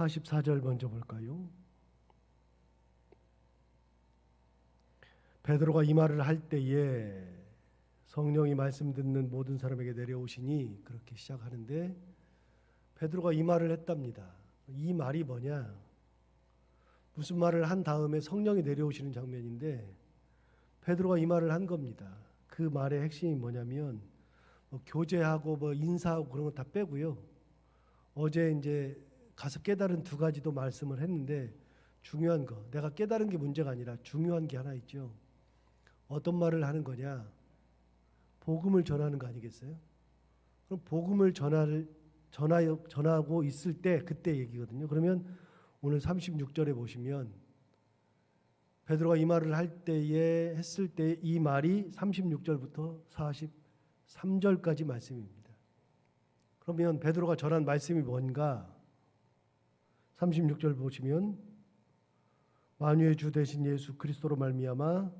44절 먼저 볼까요? 베드로가 이 말을 할 때에 성령이 말씀 듣는 모든 사람에게 내려오시니, 그렇게 시작하는데 베드로가 이 말을 했답니다. 이 말이 뭐냐? 무슨 말을 한 다음에 성령이 내려오시는 장면인데 베드로가 이 말을 한 겁니다. 그 말의 핵심이 뭐냐면 교제하고 인사하고 그런 거 다 빼고요. 어제 이제 가서 깨달은 두 가지도 말씀을 했는데, 중요한 거, 내가 깨달은 게 문제가 아니라 중요한 게 하나 있죠. 어떤 말을 하는 거냐? 복음을 전하는 거 아니겠어요? 그럼 복음을 전하고 있을 때 그때 얘기거든요. 그러면 오늘 36절에 보시면 베드로가 이 말을 할 때에 했을 때 이 말이 36절부터 43절까지 말씀입니다. 그러면 베드로가 전한 말씀이 뭔가? 36절 보시면 만유의 주 되신 예수 그리스도로 말미암아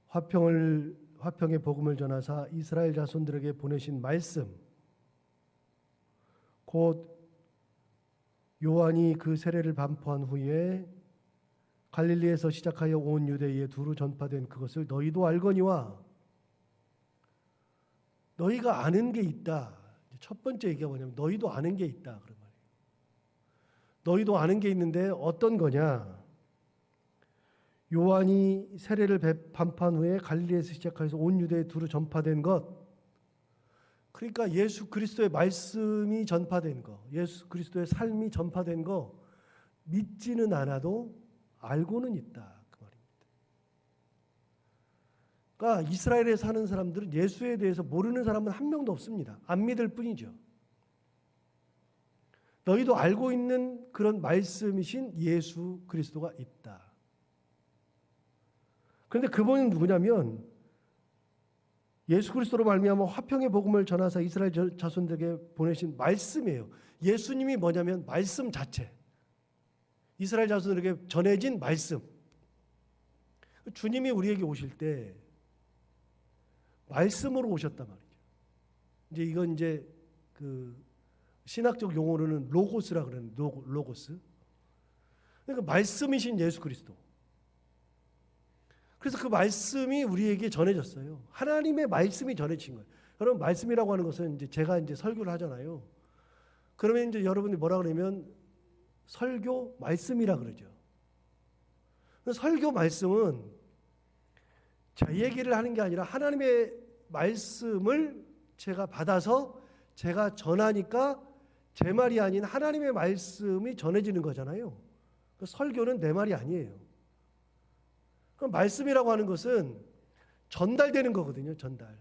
화평의 복음을 전하사 이스라엘 자손들에게 보내신 말씀, 곧 요한이 그 세례를 반포한 후에 갈릴리에서 시작하여 온 유대에 두루 전파된 그것을 너희도 알거니와. 너희가 아는 게 있다. 첫 번째 얘기가 뭐냐면 너희도 아는 게 있다, 그런 말이에요. 너희도 아는 게 있는데 어떤 거냐? 요한이 세례를 반포한 후에 갈릴리에서 시작해서 온 유대에 두루 전파된 것. 그러니까 예수 그리스도의 말씀이 전파된 거, 예수 그리스도의 삶이 전파된 거 믿지는 않아도 알고는 있다, 그 말입니다. 그러니까 이스라엘에 사는 사람들은 예수에 대해서 모르는 사람은 한 명도 없습니다. 안 믿을 뿐이죠. 너희도 알고 있는 그런 말씀이신 예수 그리스도가 있다. 그런데 그분은 누구냐면 예수 그리스도로 말미암아 화평의 복음을 전하사 이스라엘 자손들에게 보내신 말씀이에요. 예수님이 뭐냐면 말씀 자체. 이스라엘 자손들에게 전해진 말씀. 주님이 우리에게 오실 때 말씀으로 오셨단 말이죠. 이제 이건 이제 그 신학적 용어로는 로고스라 그러는 로고스. 그러니까 말씀이신 예수 그리스도. 그래서 그 말씀이 우리에게 전해졌어요. 하나님의 말씀이 전해진 거예요. 여러분, 말씀이라고 하는 것은 이제 제가 이제 설교를 하잖아요. 그러면 이제 여러분이 뭐라 그러면 설교 말씀이라 그러죠. 설교 말씀은 제 얘기를 하는 게 아니라 하나님의 말씀을 제가 받아서 제가 전하니까 제 말이 아닌 하나님의 말씀이 전해지는 거잖아요. 설교는 내 말이 아니에요. 그럼 말씀이라고 하는 것은 전달되는 거거든요. 전달.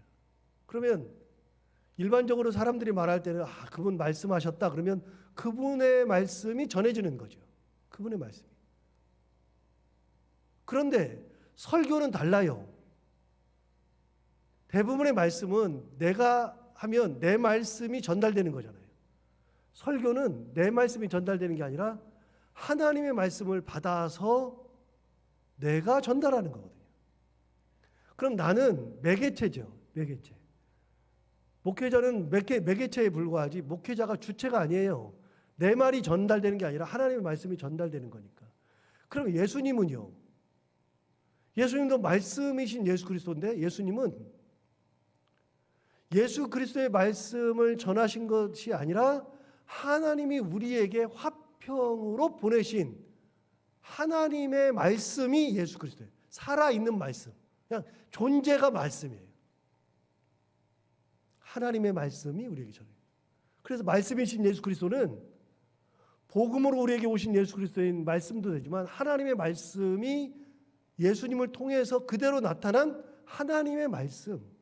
그러면 일반적으로 사람들이 말할 때는 그분 말씀하셨다 그러면 그분의 말씀이 전해지는 거죠. 그분의 말씀이. 그런데 설교는 달라요. 대부분의 말씀은 내가 하면 내 말씀이 전달되는 거잖아요. 설교는 내 말씀이 전달되는 게 아니라 하나님의 말씀을 받아서 내가 전달하는 거거든요. 그럼 나는 매개체죠. 매개체. 목회자는 매개체에 불과하지 목회자가 주체가 아니에요. 내 말이 전달되는 게 아니라 하나님의 말씀이 전달되는 거니까. 그럼 예수님은요? 예수님도 말씀이신 예수 그리스도인데 예수님은 예수 그리스도의 말씀을 전하신 것이 아니라 하나님이 우리에게 화평으로 보내신 하나님의 말씀이 예수 그리스도예요. 살아있는 말씀. 그냥 존재가 말씀이에요. 하나님의 말씀이 우리에게 전해요. 그래서 말씀이신 예수 그리스도는 복음으로 우리에게 오신 예수 그리스도의 말씀도 되지만 하나님의 말씀이 예수님을 통해서 그대로 나타난 하나님의 말씀.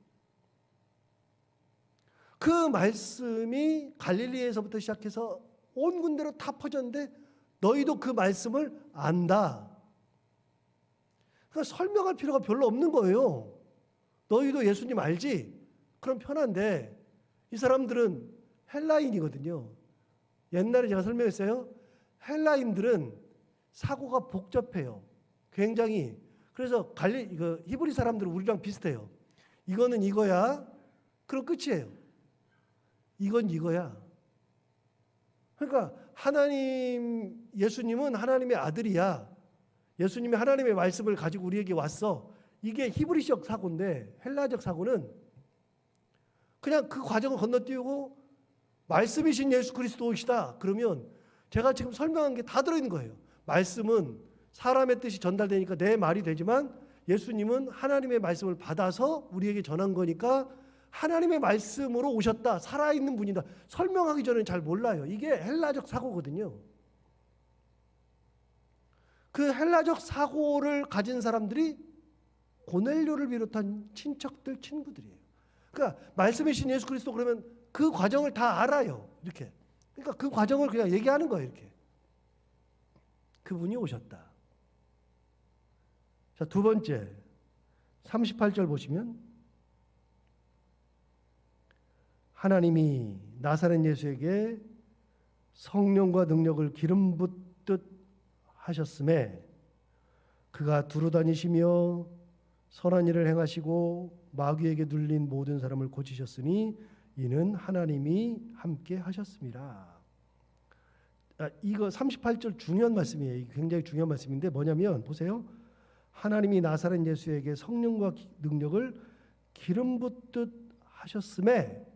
그 말씀이 갈릴리에서부터 시작해서 온 군데로 다 퍼졌는데 너희도 그 말씀을 안다. 그러니까 설명할 필요가 별로 없는 거예요. 너희도 예수님 알지? 그럼 편한데 이 사람들은 헬라인이거든요. 옛날에 제가 설명했어요. 헬라인들은 사고가 복잡해요. 굉장히. 그래서 히브리 사람들은 우리랑 비슷해요. 이거는 이거야. 그럼 끝이에요. 이건 이거야. 그러니까 예수님은 하나님의 아들이야. 예수님이 하나님의 말씀을 가지고 우리에게 왔어. 이게 히브리적 사고인데 헬라적 사고는 그냥 그 과정을 건너뛰고 말씀이신 예수 그리스도이시다. 그러면 제가 지금 설명한 게 다 들어있는 거예요. 말씀은 사람의 뜻이 전달되니까 내 말이 되지만 예수님은 하나님의 말씀을 받아서 우리에게 전한 거니까 하나님의 말씀으로 오셨다. 살아있는 분이다. 설명하기 전에는 잘 몰라요. 이게 헬라적 사고거든요. 그 헬라적 사고를 가진 사람들이 고넬료를 비롯한 친척들, 친구들이에요. 그러니까 말씀이신 예수 그리스도 그러면 그 과정을 다 알아요. 이렇게. 그러니까 그 과정을 그냥 얘기하는 거예요. 이렇게. 그분이 오셨다. 자, 두 번째 38절 보시면 하나님이 나사렛 예수에게 성령과 능력을 기름 붓듯 하셨음에 그가 두루 다니시며 선한 일을 행하시고 마귀에게 눌린 모든 사람을 고치셨으니 이는 하나님이 함께 하셨습니다. 이거 38절 중요한 말씀이에요. 굉장히 중요한 말씀인데 뭐냐면 보세요. 하나님이 나사렛 예수에게 성령과 능력을 기름 붓듯 하셨음에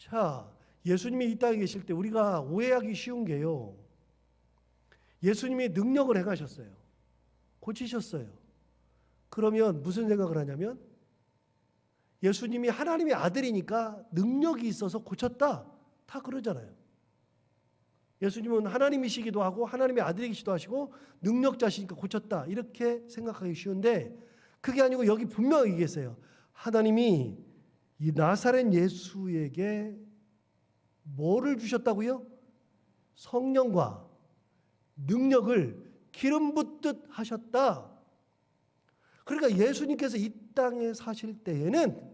자, 예수님이 이 땅에 계실 때 우리가 오해하기 쉬운 게요. 예수님이 능력을 행하셨어요. 고치셨어요. 그러면 무슨 생각을 하냐면 예수님이 하나님의 아들이니까 능력이 있어서 고쳤다. 다 그러잖아요. 예수님은 하나님이시기도 하고 하나님의 아들이시기도 하시고 능력자시니까 고쳤다. 이렇게 생각하기 쉬운데 그게 아니고 여기 분명히 얘기했어요. 하나님이 이 나사렛 예수에게 뭐를 주셨다고요? 성령과 능력을 기름 붓듯 하셨다. 그러니까 예수님께서 이 땅에 사실 때에는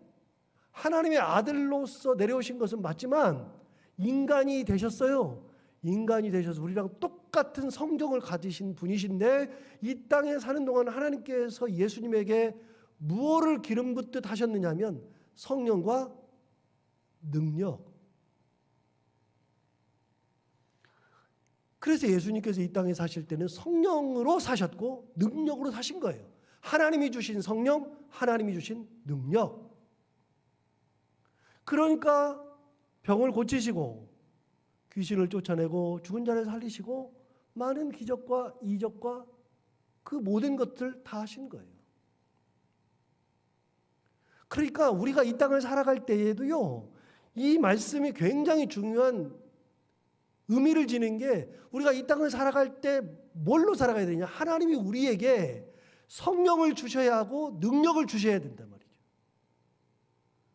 하나님의 아들로서 내려오신 것은 맞지만 인간이 되셨어요. 인간이 되셔서 우리랑 똑같은 성정을 가지신 분이신데 이 땅에 사는 동안 하나님께서 예수님에게 무엇을 기름 붓듯 하셨느냐 하면 성령과 능력. 그래서 예수님께서 이 땅에 사실 때는 성령으로 사셨고 능력으로 사신 거예요. 하나님이 주신 성령, 하나님이 주신 능력. 그러니까 병을 고치시고 귀신을 쫓아내고 죽은 자를 살리시고 많은 기적과 이적과 그 모든 것들 다 하신 거예요. 그러니까 우리가 이 땅을 살아갈 때에도요, 이 말씀이 굉장히 중요한 의미를 지닌 게 우리가 이 땅을 살아갈 때 뭘로 살아가야 되냐? 하나님이 우리에게 성령을 주셔야 하고 능력을 주셔야 된단 말이죠.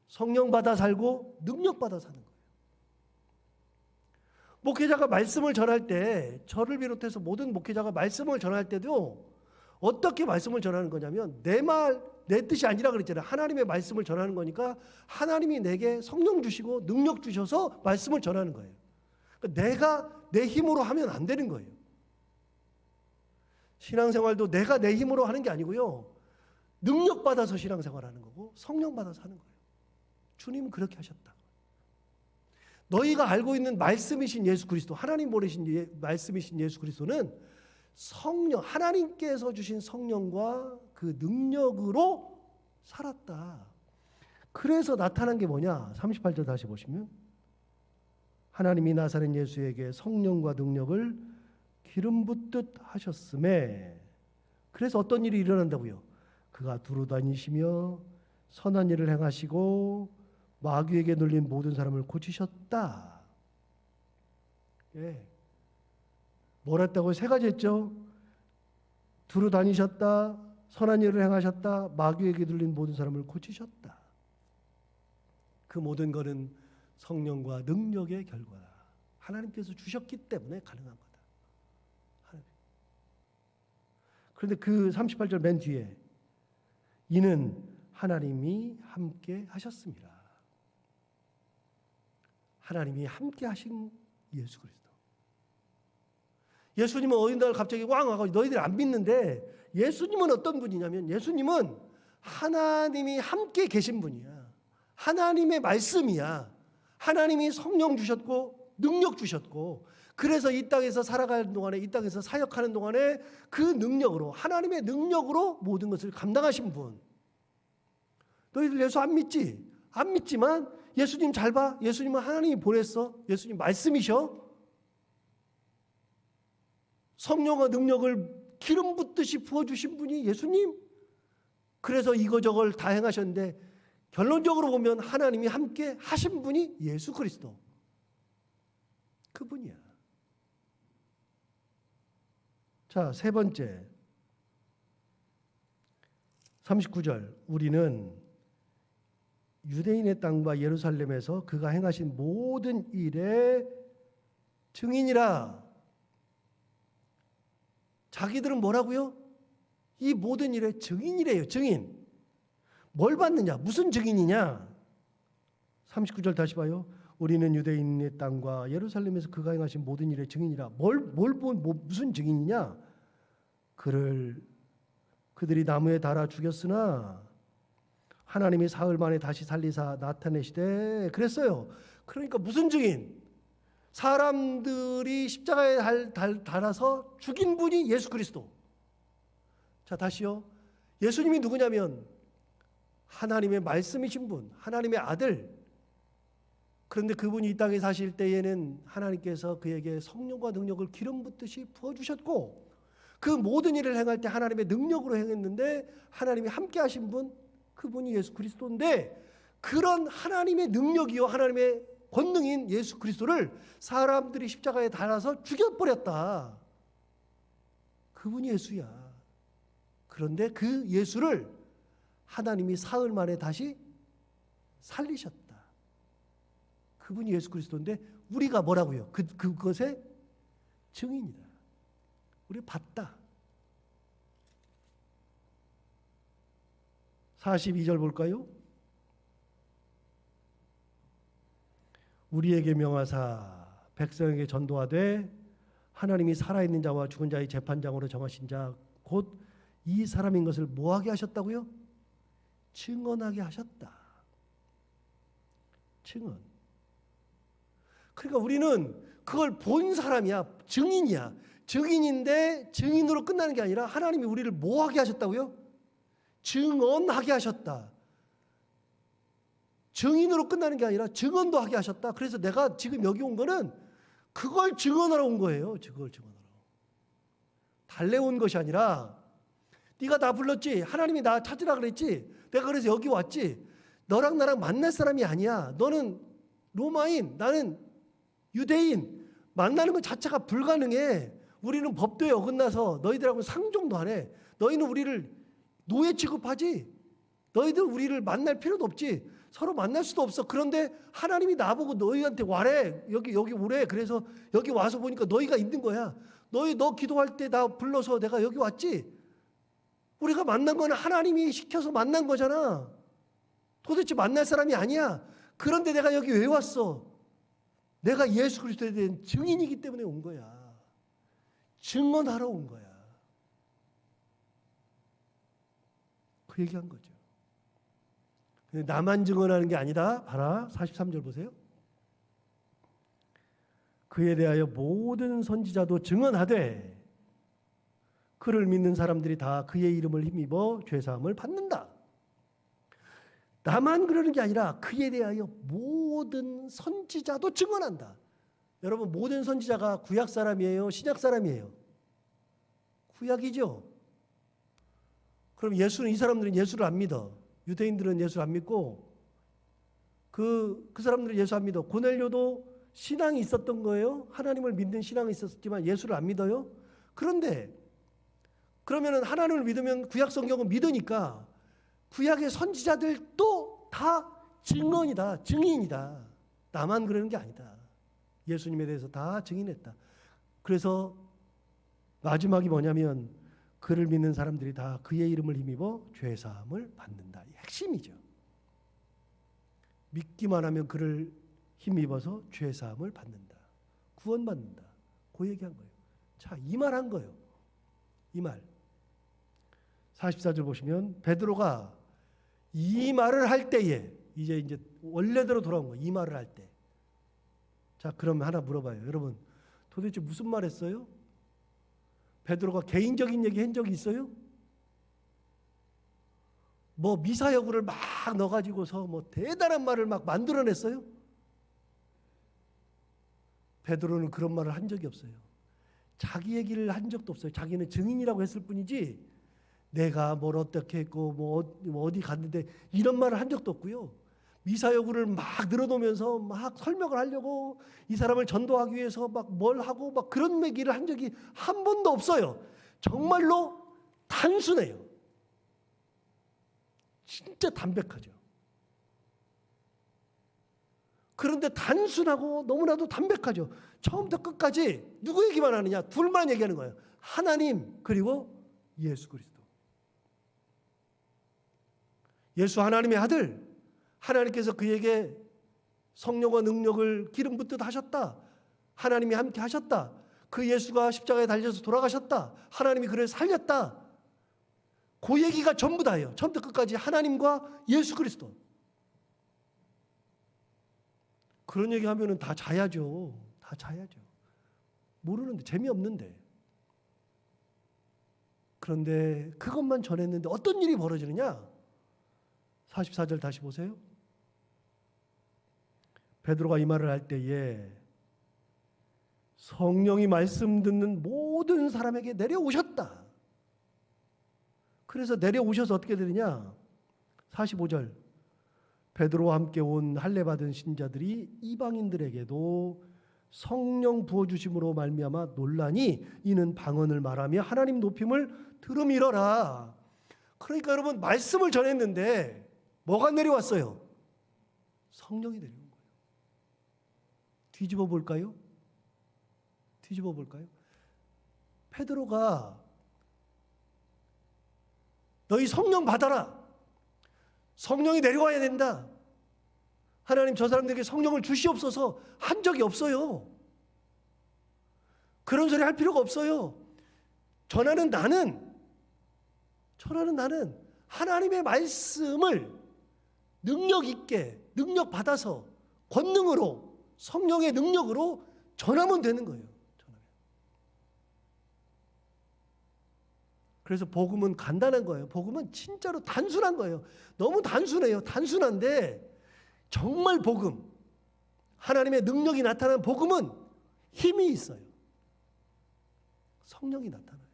성령 받아 살고 능력 받아 사는 거예요. 목회자가 말씀을 전할 때 저를 비롯해서 모든 목회자가 말씀을 전할 때도 어떻게 말씀을 전하는 거냐면 내 말, 내 뜻이 아니라 그랬잖아요. 하나님의 말씀을 전하는 거니까 하나님이 내게 성령 주시고 능력 주셔서 말씀을 전하는 거예요. 그러니까 내가 내 힘으로 하면 안 되는 거예요. 신앙생활도 내가 내 힘으로 하는 게 아니고요. 능력 받아서 신앙생활하는 거고 성령 받아서 하는 거예요. 주님은 그렇게 하셨다. 너희가 알고 있는 말씀이신 예수 그리스도, 하나님 보내신 말씀이신 예수 그리스도는 성령, 하나님께서 주신 성령과 그 능력으로 살았다. 그래서 나타난 게 뭐냐? 38절 다시 보시면 하나님이 나사렛 예수에게 성령과 능력을 기름 붓듯 하셨음에 그래서 어떤 일이 일어난다고요? 그가 두루 다니시며 선한 일을 행하시고 마귀에게 눌린 모든 사람을 고치셨다. 예. 뭘 했다고요? 세 가지 했죠. 두루 다니셨다. 선한 일을 행하셨다. 마귀에게 눌린 모든 사람을 고치셨다. 그 모든 것은 성령과 능력의 결과다. 하나님께서 주셨기 때문에 가능한 거다. 그런데 그 38절 맨 뒤에 이는 하나님이 함께 하셨습니다. 하나님이 함께 하신 예수 그리스도. 예수님은 어느 날 갑자기 왕 와서 너희들 안 믿는데 예수님은 어떤 분이냐면 예수님은 하나님이 함께 계신 분이야. 하나님의 말씀이야. 하나님이 성령 주셨고 능력 주셨고 그래서 이 땅에서 살아가는 동안에, 이 땅에서 사역하는 동안에 그 능력으로, 하나님의 능력으로 모든 것을 감당하신 분. 너희들 예수 안 믿지? 안 믿지만 예수님 잘 봐. 예수님은 하나님이 보냈어. 예수님 말씀이셔. 성령의 능력을 기름 붓듯이 부어주신 분이 예수님. 그래서 이거저걸 다 행하셨는데 결론적으로 보면 하나님이 함께 하신 분이 예수 그리스도. 그분이야. 자, 세 번째 39절, 우리는 유대인의 땅과 예루살렘에서 그가 행하신 모든 일의 증인이라. 자기들은 뭐라고요? 이 모든 일의 증인이래요. 증인. 뭘 받느냐? 무슨 증인이냐? 39절 다시 봐요. 우리는 유대인의 땅과 예루살렘에서 그가 행하신 모든 일의 증인이라. 무슨 증인이냐? 그들이 나무에 달아 죽였으나 하나님이 사흘 만에 다시 살리사 나타내시되 그랬어요. 그러니까 무슨 증인? 사람들이 십자가에 달아서 죽인 분이 예수 그리스도. 자, 다시요. 예수님이 누구냐면 하나님의 말씀이신 분, 하나님의 아들. 그런데 그분이 이 땅에 사실 때에는 하나님께서 그에게 성령과 능력을 기름 붓듯이 부어주셨고, 그 모든 일을 행할 때 하나님의 능력으로 행했는데 하나님이 함께 하신 분, 그분이 예수 그리스도인데, 그런 하나님의 능력이요 하나님의 권능인 예수 그리스도를 사람들이 십자가에 달아서 죽여버렸다. 그분이 예수야. 그런데 그 예수를 하나님이 사흘 만에 다시 살리셨다. 그분이 예수 그리스도인데 우리가 뭐라고요? 그것의 증인이다. 우리 봤다. 42절 볼까요? 우리에게 명하사 백성에게 전도하되 하나님이 살아있는 자와 죽은 자의 재판장으로 정하신 자 곧 이 사람인 것을 뭐하게 하셨다고요? 증언하게 하셨다. 증언. 그러니까 우리는 그걸 본 사람이야. 증인이야. 증인인데 증인으로 끝나는 게 아니라 하나님이 우리를 뭐하게 하셨다고요? 증언하게 하셨다. 증인으로 끝나는 게 아니라 증언도 하게 하셨다. 그래서 내가 지금 여기 온 거는 그걸 증언하러 온 거예요. 그걸 증언하러. 달래온 것이 아니라 네가 나 불렀지. 하나님이 나 찾으라 그랬지. 내가 그래서 여기 왔지. 너랑 나랑 만날 사람이 아니야. 너는 로마인, 나는 유대인. 만나는 것 자체가 불가능해. 우리는 법도에 어긋나서 너희들하고는 상종도 안 해. 너희는 우리를 노예 취급하지. 너희들 우리를 만날 필요도 없지. 서로 만날 수도 없어. 그런데 하나님이 나보고 너희한테 와래. 여기 오래. 그래서 여기 와서 보니까 너희가 있는 거야. 너 기도할 때 나 불러서 내가 여기 왔지. 우리가 만난 거는 하나님이 시켜서 만난 거잖아. 도대체 만날 사람이 아니야. 그런데 내가 여기 왜 왔어? 내가 예수 그리스도에 대한 증인이기 때문에 온 거야. 증언하러 온 거야. 그 얘기한 거죠. 나만 증언하는 게 아니다. 봐라. 43절 보세요. 그에 대하여 모든 선지자도 증언하되 그를 믿는 사람들이 다 그의 이름을 힘입어 죄사함을 받는다. 나만 그러는 게 아니라 그에 대하여 모든 선지자도 증언한다. 여러분, 모든 선지자가 구약 사람이에요? 신약 사람이에요? 구약이죠. 그럼 이 사람들은 예수를 안 믿어. 유대인들은 예수를 안 믿고 그 사람들은 예수 안 믿어. 고넬료도 신앙이 있었던 거예요. 하나님을 믿는 신앙이 있었지만 예수를 안 믿어요. 그런데 그러면 하나님을 믿으면 구약 성경은 믿으니까 구약의 선지자들도 다 증언이다. 증인이다. 나만 그러는 게 아니다. 예수님에 대해서 다 증인했다. 그래서 마지막이 뭐냐면 그를 믿는 사람들이 다 그의 이름을 힘입어 죄사함을 받는다. 이 핵심이죠. 믿기만 하면 그를 힘입어서 죄사함을 받는다. 구원받는다. 그 얘기한 거예요. 자, 이 말 한 거예요. 이 말. 44절 보시면 베드로가 이 말을 할 때에 이제 원래대로 돌아온 거예요. 이 말을 할 때. 자, 그럼 하나 물어봐요. 여러분, 도대체 무슨 말 했어요? 베드로가 개인적인 얘기 한 적이 있어요? 뭐 미사여구를 막 넣어가지고서 뭐 대단한 말을 막 만들어냈어요? 베드로는 그런 말을 한 적이 없어요. 자기 얘기를 한 적도 없어요. 자기는 증인이라고 했을 뿐이지 내가 뭘 어떻게 했고 뭐 어디 갔는데 이런 말을 한 적도 없고요. 미사여구를 막 늘어놓으면서 막 설명을 하려고 이 사람을 전도하기 위해서 막 뭘 하고 막 그런 얘기를 한 적이 한 번도 없어요. 정말로 단순해요. 진짜 담백하죠. 그런데 단순하고 너무나도 담백하죠. 처음부터 끝까지 누구 얘기만 하느냐? 둘만 얘기하는 거예요. 하나님 그리고 예수 그리스도. 예수 하나님의 아들, 하나님께서 그에게 성령과 능력을 기름 붓듯 하셨다. 하나님이 함께 하셨다. 그 예수가 십자가에 달려서 돌아가셨다. 하나님이 그를 살렸다. 그 얘기가 전부 다예요. 처음부터 끝까지 하나님과 예수 그리스도. 그런 얘기하면은 다 자야죠. 다 자야죠. 모르는데 재미없는데. 그런데 그것만 전했는데 어떤 일이 벌어지느냐? 44절 다시 보세요. 베드로가 이 말을 할 때에 성령이 말씀 듣는 모든 사람에게 내려오셨다. 그래서 내려오셔서 어떻게 되느냐? 45절. 베드로와 함께 온 할례 받은 신자들이 이방인들에게도 성령 부어 주심으로 말미암아 놀라니 이는 방언을 말하며 하나님 높임을 들음이러라. 그러니까 여러분 말씀을 전했는데 뭐가 내려왔어요? 성령이 내려온 거예요. 뒤집어 볼까요? 뒤집어 볼까요? 베드로가 너희 성령 받아라. 성령이 내려와야 된다. 하나님 저 사람들에게 성령을 주시옵소서 한 적이 없어요. 그런 소리 할 필요가 없어요. 전하는 나는 하나님의 말씀을 능력 있게 능력 받아서 권능으로 성령의 능력으로 전하면 되는 거예요. 그래서 복음은 간단한 거예요. 복음은 진짜로 단순한 거예요. 너무 단순해요. 단순한데 정말 복음, 하나님의 능력이 나타나는 복음은 힘이 있어요. 성령이 나타나요.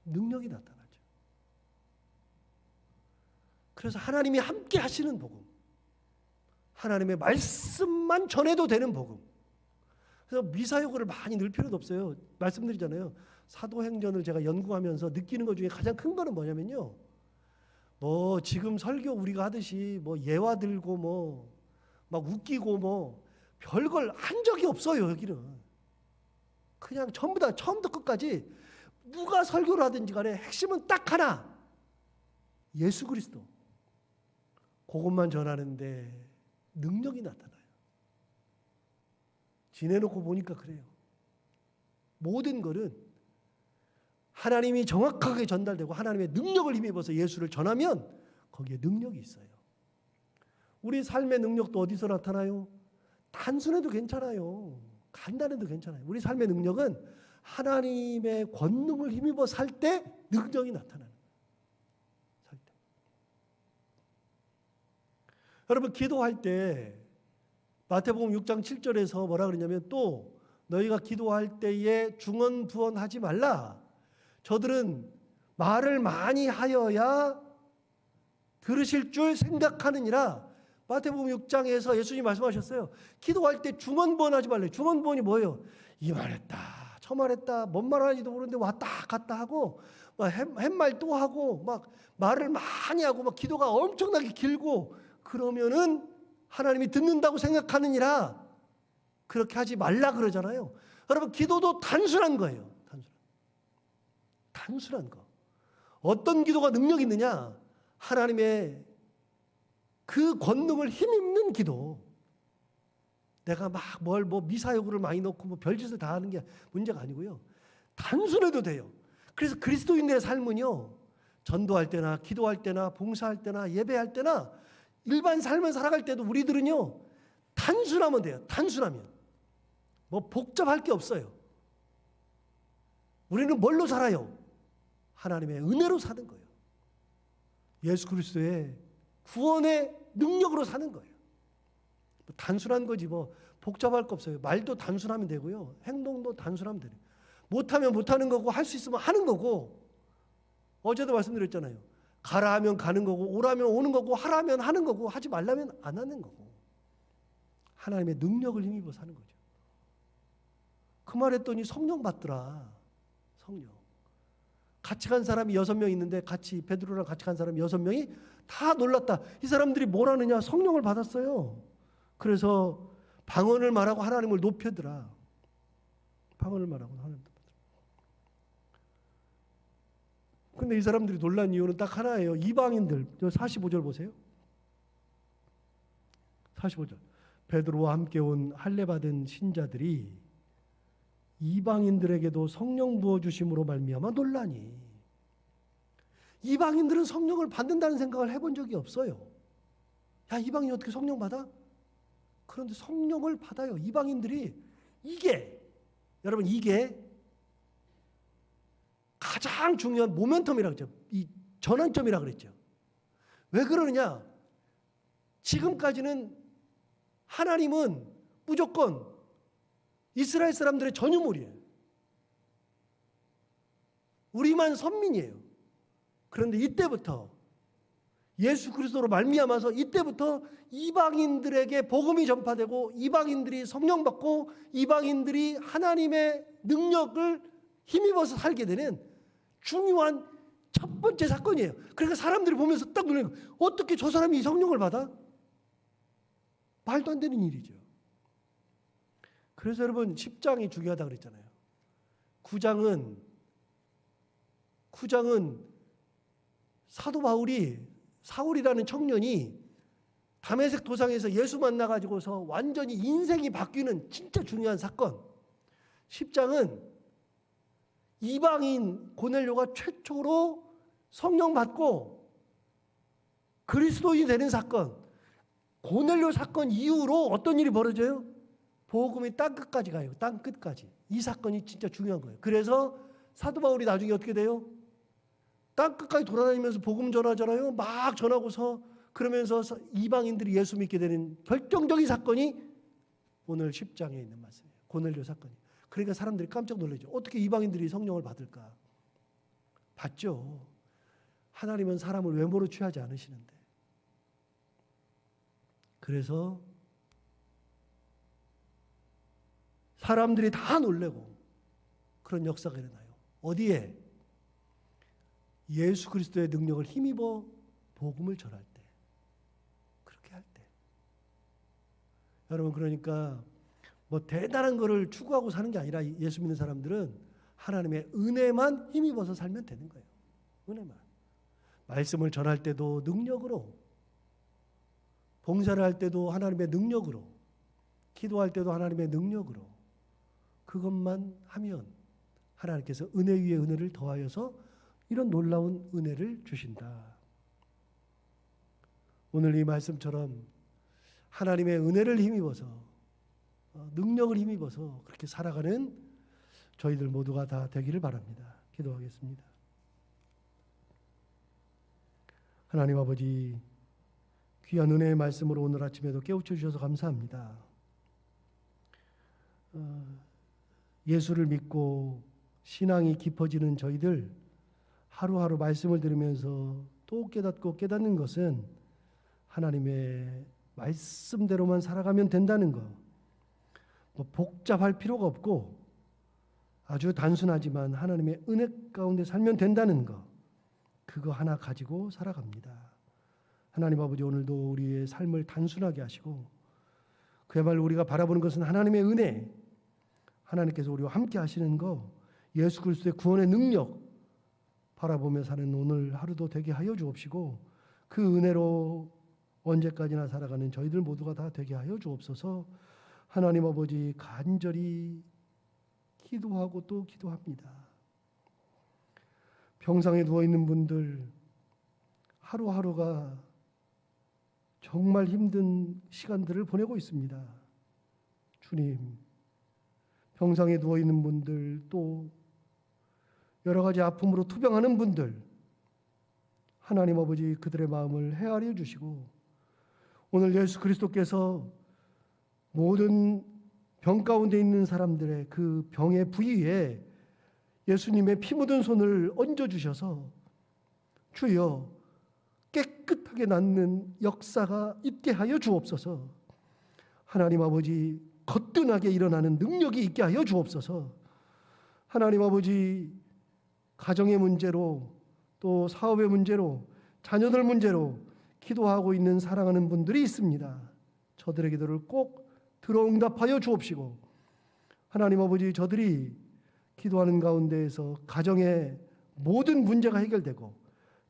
능력이 나타나죠. 그래서 하나님이 함께 하시는 복음, 하나님의 말씀만 전해도 되는 복음. 그래서 미사여구를 많이 넣을 필요도 없어요. 말씀드리잖아요. 사도행전을 제가 연구하면서 느끼는 것 중에 가장 큰 거는 뭐냐면요. 뭐 지금 설교 우리가 하듯이 뭐 예화 들고 뭐 막 웃기고 뭐 별걸 한 적이 없어요. 여기는 그냥 전부 다 처음부터 끝까지 누가 설교를 하든지 간에 핵심은 딱 하나, 예수 그리스도. 그것만 전하는데 능력이 나타나요. 지내놓고 보니까 그래요. 모든 것은 하나님이 정확하게 전달되고 하나님의 능력을 힘입어서 예수를 전하면 거기에 능력이 있어요. 우리 삶의 능력도 어디서 나타나요? 단순해도 괜찮아요. 간단해도 괜찮아요. 우리 삶의 능력은 하나님의 권능을 힘입어 살 때 능력이 나타나는 거예요. 살 때. 여러분 기도할 때 마태복음 6장 7절에서 뭐라 그러냐면 또 너희가 기도할 때에 중언부언하지 말라. 저들은 말을 많이 하여야 들으실 줄 생각하느니라. 마태복음 6장에서 예수님이 말씀하셨어요. 기도할 때 중언부언하지 말래요. 중언부언이 뭐예요? 이 말했다, 저 말했다, 뭔 말하는지도 모르는데 왔다 갔다 하고 햇말 또 하고 막 말을 많이 하고 막 기도가 엄청나게 길고 그러면은 하나님이 듣는다고 생각하느니라. 그렇게 하지 말라 그러잖아요. 여러분 기도도 단순한 거예요. 단순한 거. 어떤 기도가 능력 있느냐? 하나님의 그 권능을 힘입는 기도. 내가 막 미사여구를 많이 넣고 뭐 별짓을 다 하는 게 문제가 아니고요. 단순해도 돼요. 그래서 그리스도인의 삶은요. 전도할 때나 기도할 때나 봉사할 때나 예배할 때나 일반 삶을 살아갈 때도 우리들은요. 단순하면 돼요. 단순하면. 뭐 복잡할 게 없어요. 우리는 뭘로 살아요? 하나님의 은혜로 사는 거예요. 예수 그리스도의 구원의 능력으로 사는 거예요. 단순한 거지 뭐 복잡할 거 없어요. 말도 단순하면 되고요. 행동도 단순하면 돼요. 못하면 못하는 거고 할 수 있으면 하는 거고, 어제도 말씀드렸잖아요. 가라 하면 가는 거고, 오라면 오는 거고, 하라면 하는 거고, 하지 말라면 안 하는 거고, 하나님의 능력을 힘입어 사는 거죠. 그 말했더니 성령 받더라. 성령. 같이 간 사람이 6명 있는데 베드로랑 같이 간 사람이 6명이 다 놀랐다. 이 사람들이 뭘 하느냐? 성령을 받았어요. 그래서 방언을 말하고 하나님을 높여더라. 방언을 말하고 하나님을. 근데 이 사람들이 놀란 이유는 딱 하나예요. 이방인들. 45절 보세요. 45절. 베드로와 함께 온 할례 받은 신자들이 이방인들에게도 성령 부어 주심으로 말미암아 놀라니. 이방인들은 성령을 받는다는 생각을 해본 적이 없어요. 야, 이방인이 어떻게 성령 받아? 그런데 성령을 받아요. 이방인들이. 여러분 이게 가장 중요한 모멘텀이라고 했죠. 이 전환점이라고 그랬죠. 왜 그러느냐? 지금까지는 하나님은 무조건 이스라엘 사람들의 전유물이에요. 우리만 선민이에요. 그런데 이때부터 예수 그리스도로 말미암아서 이때부터 이방인들에게 복음이 전파되고 이방인들이 성령 받고 이방인들이 하나님의 능력을 힘입어서 살게 되는 중요한 첫 번째 사건이에요. 그러니까 사람들이 보면서 딱 놀라는 거예요. 어떻게 저 사람이 이 성령을 받아? 말도 안 되는 일이죠. 그래서 여러분 10장이 중요하다고 그랬잖아요. 9장은 사도 바울이 사울이라는 청년이 다메섹 도상에서 예수 만나가지고서 완전히 인생이 바뀌는 진짜 중요한 사건. 10장은 이방인 고넬료가 최초로 성령 받고 그리스도인이 되는 사건. 고넬료 사건 이후로 어떤 일이 벌어져요? 복음이 땅 끝까지 가요. 땅 끝까지. 이 사건이 진짜 중요한 거예요. 그래서 사도 바울이 나중에 어떻게 돼요? 땅 끝까지 돌아다니면서 복음 전하잖아요. 막 전하고서 그러면서 이방인들이 예수 믿게 되는 결정적인 사건이 오늘 10장에 있는 말씀이에요. 고넬료 사건이. 그러니까 사람들이 깜짝 놀라죠. 어떻게 이방인들이 성령을 받을까? 받죠. 하나님은 사람을 외모로 취하지 않으시는데. 그래서 사람들이 다 놀래고 그런 역사가 일어나요. 어디에? 예수 그리스도의 능력을 힘입어 복음을 전할 때. 그렇게 할 때. 여러분 그러니까 뭐 대단한 거를 추구하고 사는 게 아니라 예수 믿는 사람들은 하나님의 은혜만 힘입어서 살면 되는 거예요. 은혜만. 말씀을 전할 때도 능력으로, 봉사를 할 때도 하나님의 능력으로, 기도할 때도 하나님의 능력으로, 그것만 하면 하나님께서 은혜 위에 은혜를 더하여서 이런 놀라운 은혜를 주신다. 오늘 이 말씀처럼 하나님의 은혜를 힘입어서, 능력을 힘입어서 그렇게 살아가는 저희들 모두가 다 되기를 바랍니다. 기도하겠습니다. 하나님 아버지, 귀한 은혜의 말씀으로 오늘 아침에도 깨우쳐 주셔서 감사합니다. 예수를 믿고 신앙이 깊어지는 저희들 하루하루 말씀을 들으면서 또 깨닫고 깨닫는 것은 하나님의 말씀대로만 살아가면 된다는 것. 뭐 복잡할 필요가 없고 아주 단순하지만 하나님의 은혜 가운데 살면 된다는 것. 그거 하나 가지고 살아갑니다. 하나님 아버지, 오늘도 우리의 삶을 단순하게 하시고 그야말로 우리가 바라보는 것은 하나님의 은혜, 하나님께서 우리와 함께 하시는 것, 예수 그리스도의 구원의 능력 바라보며 사는 오늘 하루도 되게 하여 주옵시고 그 은혜로 언제까지나 살아가는 저희들 모두가 다 되게 하여 주옵소서. 하나님 아버지, 간절히 기도하고 또 기도합니다. 병상에 누워있는 분들 하루하루가 정말 힘든 시간들을 보내고 있습니다. 주님, 병상에 누워 있는 분들, 또 여러 가지 아픔으로 투병하는 분들, 하나님 아버지 그들의 마음을 헤아려 주시고, 오늘 예수 그리스도께서 모든 병 가운데 있는 사람들의 그 병의 부위에 예수님의 피 묻은 손을 얹어 주셔서 주여 깨끗하게 낫는 역사가 있게 하여 주옵소서. 하나님 아버지 거뜬하게 일어나는 능력이 있게 하여 주옵소서. 하나님 아버지 가정의 문제로, 또 사업의 문제로, 자녀들 문제로 기도하고 있는 사랑하는 분들이 있습니다. 저들의 기도를 꼭 들어응답하여 주옵시고, 하나님 아버지 저들이 기도하는 가운데에서 가정의 모든 문제가 해결되고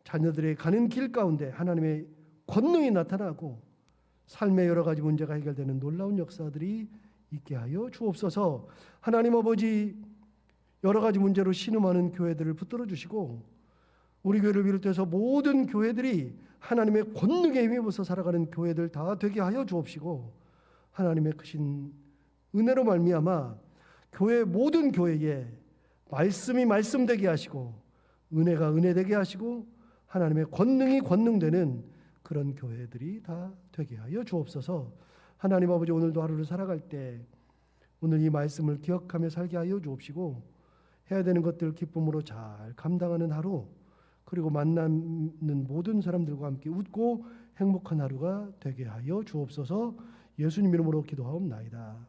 자녀들의 가는 길 가운데 하나님의 권능이 나타나고 삶의 여러 가지 문제가 해결되는 놀라운 역사들이 있게 하여 주옵소서. 하나님 아버지 여러 가지 문제로 신음하는 교회들을 붙들어 주시고, 우리 교회를 비롯해서 모든 교회들이 하나님의 권능에 힘입어서 살아가는 교회들 다 되게 하여 주옵시고, 하나님의 크신 은혜로 말미암아 교회 모든 교회에 말씀이 말씀되게 하시고 은혜가 은혜되게 하시고 하나님의 권능이 권능되는 그런 교회들이 다 되게 하여 주옵소서. 하나님 아버지 오늘도 하루를 살아갈 때 오늘 이 말씀을 기억하며 살게 하여 주옵시고, 해야 되는 것들 기쁨으로 잘 감당하는 하루, 그리고 만나는 모든 사람들과 함께 웃고 행복한 하루가 되게 하여 주옵소서. 예수님 이름으로 기도하옵나이다.